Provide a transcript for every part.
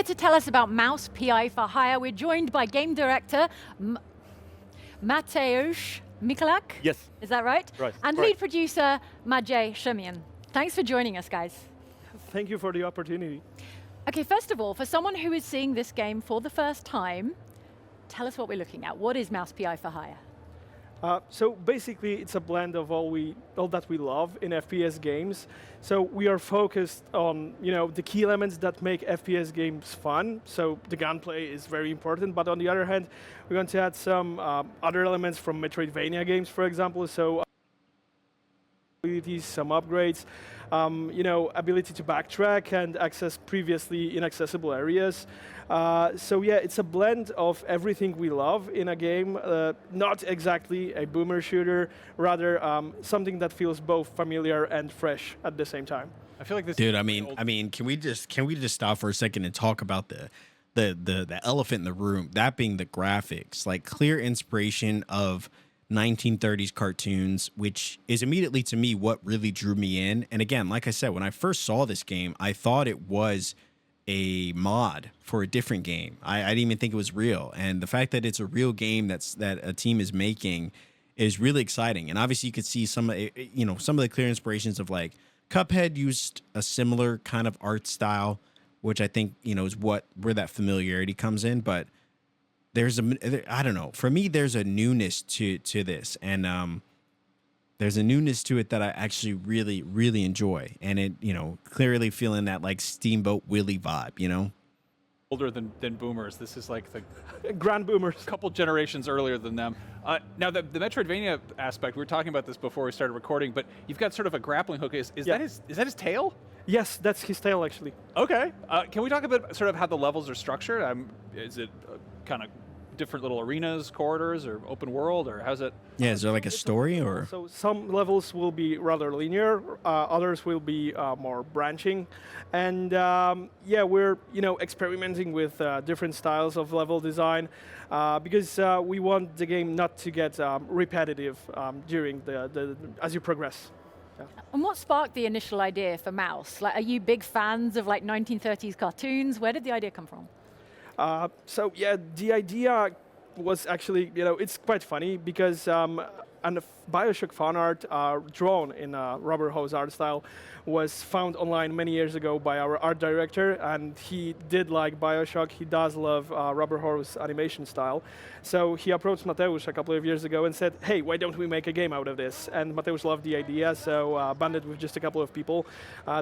here to tell us about Mouse P.I for Hire. We're joined by game director Mateusz Mikulak. Yes. Is that right? Right. And lead producer Maciej Szemian. Thanks for joining us, guys. Thank you for the opportunity. Okay, first of all, for someone who is seeing this game for the first time, tell us what we're looking at. What is Mouse P.I for Hire? So basically, it's a blend of all that we love in FPS games. So we are focused on the key elements that make FPS games fun. So the gunplay is very important, but on the other hand, we want to add some other elements from Metroidvania games, for example. So abilities, some upgrades, ability to backtrack and access previously inaccessible areas. So yeah, it's a blend of everything we love in a game, not exactly a boomer shooter, rather something that feels both familiar and fresh at the same time. I feel like this. Dude, I mean, can we just stop for a second and talk about the elephant in the room? That being the graphics, like clear inspiration of 1930s cartoons, which is immediately to me what really drew me in. And again, like I said, when I first saw this game, I thought it was a mod for a different game. I didn't even think it was real. And the fact that it's a real game that a team is making is really exciting. And obviously you could see some of the clear inspirations of like Cuphead used a similar kind of art style, which I think, is where that familiarity comes in. But I don't know. For me, there's a newness to this, and there's a newness to it that I actually really, really enjoy, and it, clearly feeling that like Steamboat Willie vibe, Older than boomers. This is like the Grand boomers. couple generations earlier than them. Now the Metroidvania aspect, we were talking about this before we started recording, but you've got sort of a grappling hook. Is that his tail? Yes, that's his tail actually. Okay. Can we talk about sort of how the levels are structured? Is it kind of different little arenas, corridors, or open world, or how's it? Yeah, is there like a story or? So some levels will be rather linear, others will be more branching, and yeah, we're experimenting with different styles of level design because we want the game not to get repetitive during as you progress. Yeah. And what sparked the initial idea for Mouse? Like, are you big fans of like 1930s cartoons? Where did the idea come from? So yeah, the idea was actually, it's quite funny because and BioShock fan art drawn in a rubber hose art style was found online many years ago by our art director, and he did like BioShock. He does love rubber hose animation style. So he approached Mateusz a couple of years ago and said, hey, why don't we make a game out of this? And Mateusz loved the idea, so banded with just a couple of people.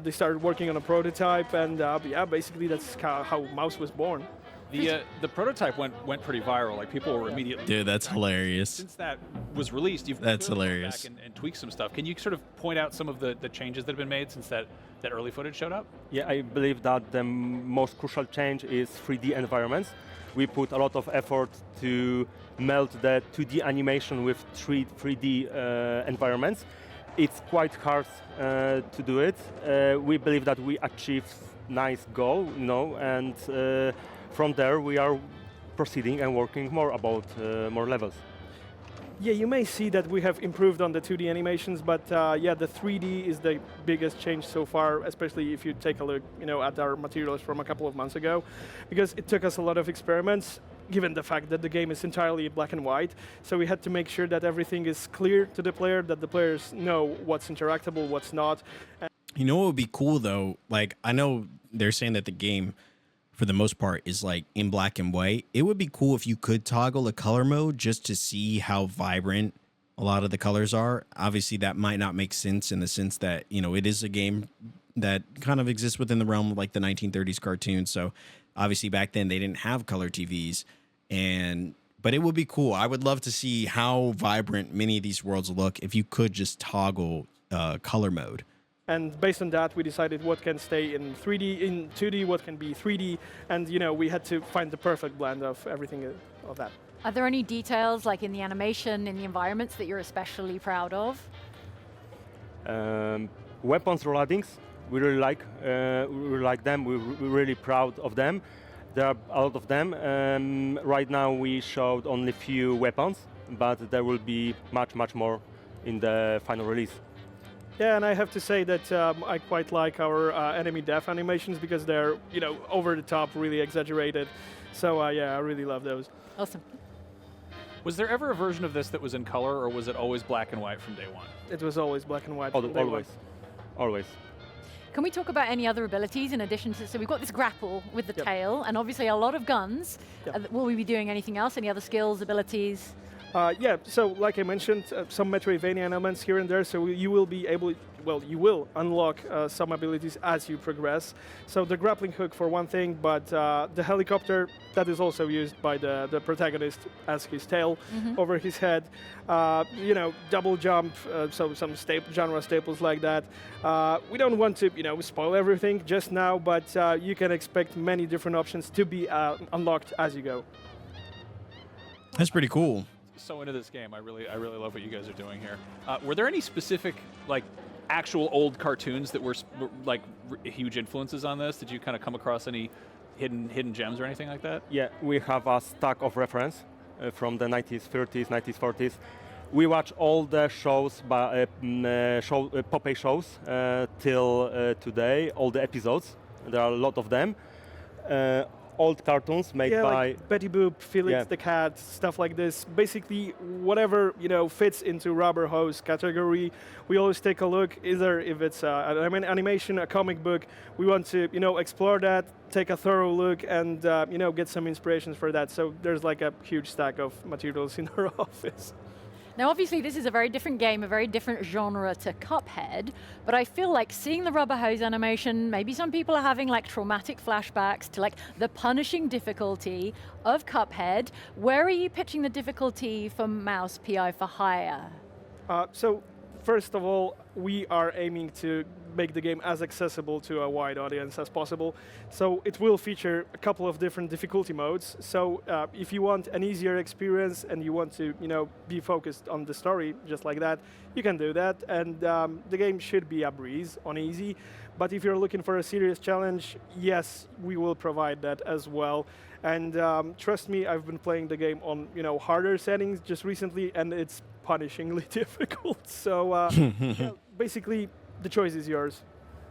They started working on a prototype, and yeah, basically that's how Mouse was born. The prototype went pretty viral. Like people were immediately. Dude, that's hilarious. Since that was released, you've That's gone hilarious. back and tweaked some stuff. Can you sort of point out some of the changes that have been made since that early footage showed up? Yeah, I believe that the most crucial change is 3D environments. We put a lot of effort to meld the 2D animation with 3D environments. It's quite hard to do it. We believe that we achieved nice goal, and from there we are proceeding and working more about more levels. Yeah, you may see that we have improved on the 2D animations, but yeah, the 3D is the biggest change so far, especially if you take a look, at our materials from a couple of months ago, because it took us a lot of experiments, given the fact that the game is entirely black and white. So we had to make sure that everything is clear to the player, that the players know what's interactable, what's not. You know what would be cool though? Like, I know they're saying that the game, for the most part, is like in black and white. It would be cool if you could toggle a color mode just to see how vibrant a lot of the colors are. Obviously, that might not make sense in the sense that, it is a game that kind of exists within the realm of like the 1930s cartoons. So obviously back then they didn't have color TVs, but it would be cool. I would love to see how vibrant many of these worlds look if you could just toggle color mode. And based on that, we decided what can stay in 3D, in 2D, what can be 3D, and we had to find the perfect blend of everything of that. Are there any details, like in the animation, in the environments, that you're especially proud of? Weapons rollings, we really like them. We're really proud of them. There are a lot of them. Right now, we showed only few weapons, but there will be much more in the final release. Yeah, and I have to say that I quite like our enemy death animations because they're, over the top, really exaggerated. So yeah, I really love those. Awesome. Was there ever a version of this that was in color, or was it always black and white from day one? It was always black and white. from day one. Always. Can we talk about any other abilities in addition to, so we've got this grapple with the Yep. tail, and obviously a lot of guns. Yep. Will we be doing anything else? Any other skills, abilities? Yeah, so like I mentioned, some Metroidvania elements here and there, so you will be able, you will unlock some abilities as you progress. So the grappling hook for one thing, but the helicopter, that is also used by the protagonist as his tail over his head. Double jump, so some genre staples like that. We don't want to, spoil everything just now, but you can expect many different options to be unlocked as you go. That's pretty cool. So into this game, I really love what you guys are doing here. Were there any specific, like, actual old cartoons that were huge influences on this? Did you kind of come across any hidden gems or anything like that? Yeah, we have a stack of reference from the 90s, 30s, 90s, 40s. We watch all the shows, Popeye shows till today, all the episodes. There are a lot of them. Old cartoons made Yeah, by like Betty Boop, Felix Yeah. the Cat, stuff like this. Basically, whatever fits into rubber hose category, we always take a look. Either if it's an animation, a comic book, we want to explore that, take a thorough look, and get some inspirations for that. So there's like a huge stack of materials in our office. Now, obviously, this is a very different game, a very different genre to Cuphead, but I feel like seeing the rubber hose animation, maybe some people are having like traumatic flashbacks to like the punishing difficulty of Cuphead. Where are you pitching the difficulty for Mouse P.I. for hire? So first of all, we are aiming to make the game as accessible to a wide audience as possible. So it will feature a couple of different difficulty modes. So if you want an easier experience and you want to, be focused on the story just like that, you can do that. And the game should be a breeze on easy. But if you're looking for a serious challenge, yes, we will provide that as well. And trust me, I've been playing the game on, harder settings just recently, and it's punishingly difficult. So basically, the choice is yours.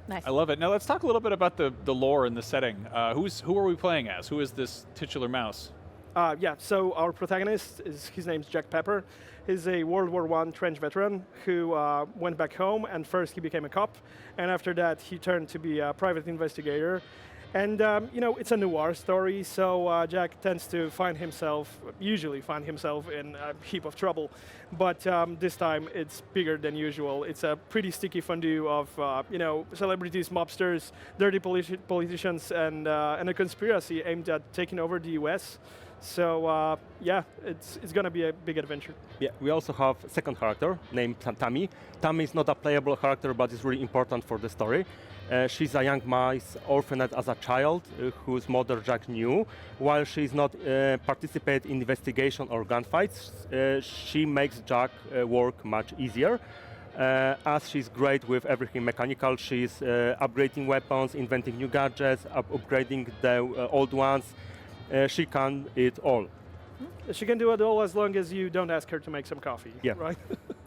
Nice. I love it. Now let's talk a little bit about the lore and the setting. Who are we playing as? Who is this titular mouse? Yeah, so our protagonist, his name's Jack Pepper. He's a World War I trench veteran who went back home, and first he became a cop, and after that he turned to be a private investigator. And it's a noir story, so Jack tends to usually find himself in a heap of trouble. But this time it's bigger than usual. It's a pretty sticky fondue of celebrities, mobsters, dirty politicians, and a conspiracy aimed at taking over the US. So yeah, it's gonna be a big adventure. Yeah, we also have a second character named Tammy. Tammy is not a playable character, but is really important for the story. She's a young mice orphaned as a child whose mother Jack knew. While she's not participate in investigation or gunfights, she makes Jack work much easier. As she's great with everything mechanical, she's upgrading weapons, inventing new gadgets, upgrading the old ones. She can it all. She can do it all as long as you don't ask her to make some coffee. Yeah. Right.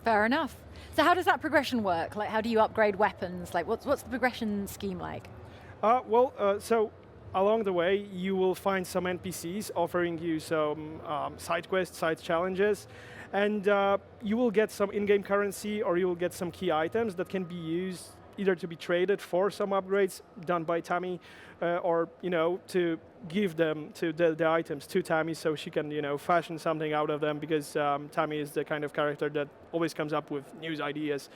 Fair enough. So how does that progression work? Like, how do you upgrade weapons? Like, what's the progression scheme like? So along the way, you will find some NPCs offering you some side quests, side challenges, and you will get some in-game currency, or you will get some key items that can be used either to be traded for some upgrades done by Tammy, or to give them to the items to Tammy so she can fashion something out of them, because Tammy is the kind of character that always comes up with new ideas.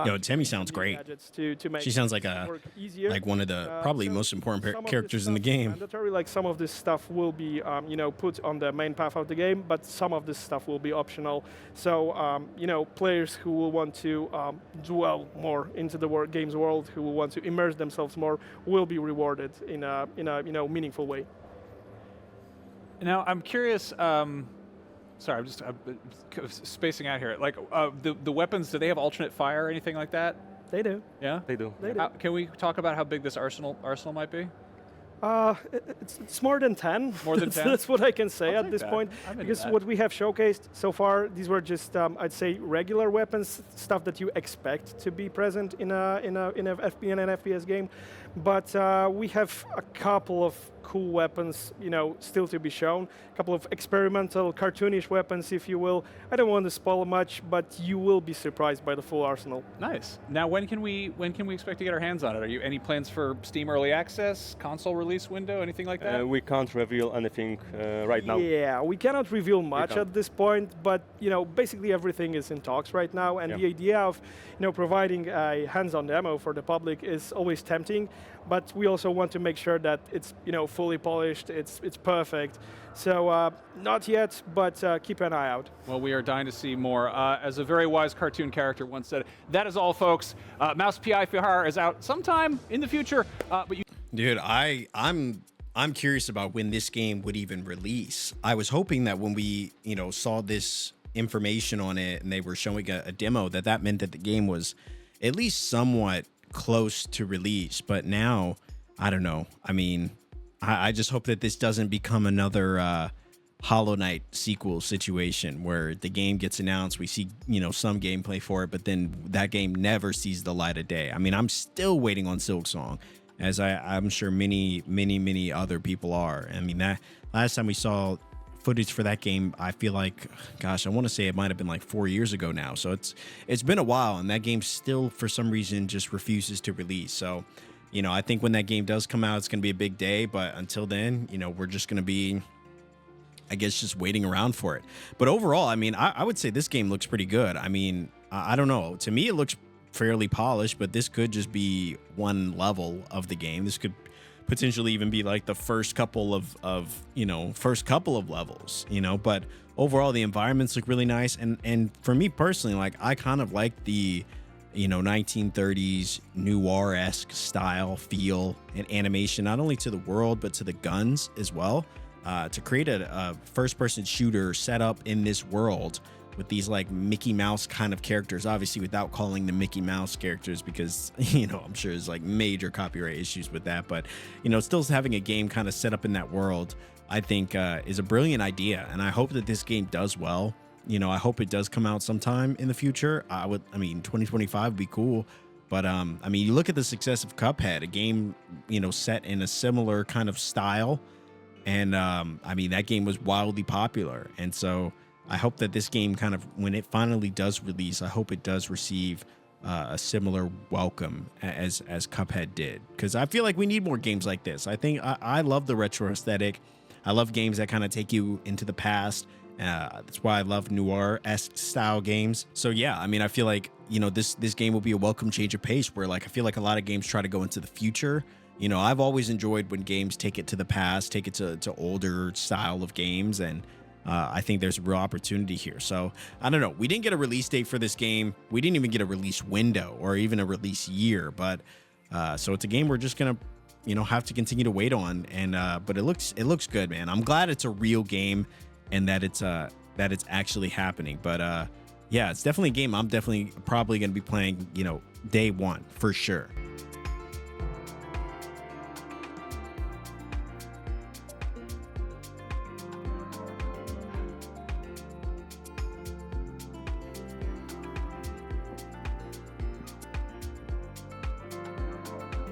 Yo, Tammy sounds great. Gadgets to make She sounds like work easier. one of the probably So most important some of this characters in the stuff game. Mandatory, like some of this stuff will be put on the main path of the game, but some of this stuff will be optional. So players who will want to dwell more into the game's world, who will want to immerse themselves more, will be rewarded in a meaningful way. Now I'm curious. Sorry, I'm just spacing out here. Like the weapons, do they have alternate fire or anything like that? They do. Yeah, They do. They do. Can we talk about how big this arsenal might be? It's more than 10. More than That's- 10? That's what I can say I'll at take this that. point. I'm into Because that. what we have showcased so far, these were just, I'd say, regular weapons, stuff that you expect to be present in an FPS game. But we have a couple of cool weapons, still to be shown. A couple of experimental, cartoonish weapons, if you will. I don't want to spoil much, but you will be surprised by the full arsenal. Nice. Now, when can we expect to get our hands on it? Are you any plans for Steam Early Access, console release window, anything like that? We can't reveal anything right now. Yeah, we cannot reveal much can't. at this point, but basically everything is in talks right now, and Yeah. the idea of providing a hands-on demo for the public is always tempting, but we also want to make sure that it's fully polished, it's perfect. So not yet, but keep an eye out. Well, we are dying to see more. As a very wise cartoon character once said, that is all, folks. Mouse P.I. is out sometime in the future, but you. Dude, I'm curious about when this game would even release. I was hoping that when we, saw this information on it and they were showing a demo, that meant that the game was at least somewhat close to release. But now, I don't know. I mean, I just hope that this doesn't become another Hollow Knight sequel situation where the game gets announced, we see, some gameplay for it, but then that game never sees the light of day. I mean, I'm still waiting on Silksong, as I'm sure many other people are. I mean, that last time we saw footage for that game, I feel like, gosh, I want to say it might have been like 4 years ago now. So it's been a while, and that game still, for some reason, just refuses to release. So, I think when that game does come out, it's going to be a big day. But until then, we're just going to be, I guess, just waiting around for it. But overall, I mean, I would say this game looks pretty good. I mean, I don't know. To me, it looks fairly polished, but this could just be one level of the game. This could potentially even be like the first couple of levels, but overall the environments look really nice. And for me personally, like, I kind of like the 1930s noir-esque style, feel, and animation, not only to the world but to the guns as well. To create a first-person shooter set up in this world with these like Mickey Mouse kind of characters, obviously without calling them Mickey Mouse characters, because I'm sure there's like major copyright issues with that, but still having a game kind of set up in that world, I think is a brilliant idea, and I hope that this game does well. I hope it does come out sometime in the future. 2025 would be cool. But you look at the success of Cuphead, a game set in a similar kind of style, and that game was wildly popular. And so I hope that this game kind of, when it finally does release, I hope it does receive a similar welcome as Cuphead did, because I feel like we need more games like this. I think I love the retro aesthetic. I love games that kind of take you into the past. That's why I love noir-esque style games. So yeah, I feel like this game will be a welcome change of pace, where like I feel like a lot of games try to go into the future. I've always enjoyed when games take it to the past, take it to older style of games, and I think there's a real opportunity here. So I don't know. We didn't get a release date for this game. We didn't even get a release window or even a release year. But so it's a game we're just gonna have to continue to wait on. And but it looks good, man. I'm glad it's a real game and that it's actually happening. But yeah, it's definitely a game I'm definitely probably gonna be playing day one for sure.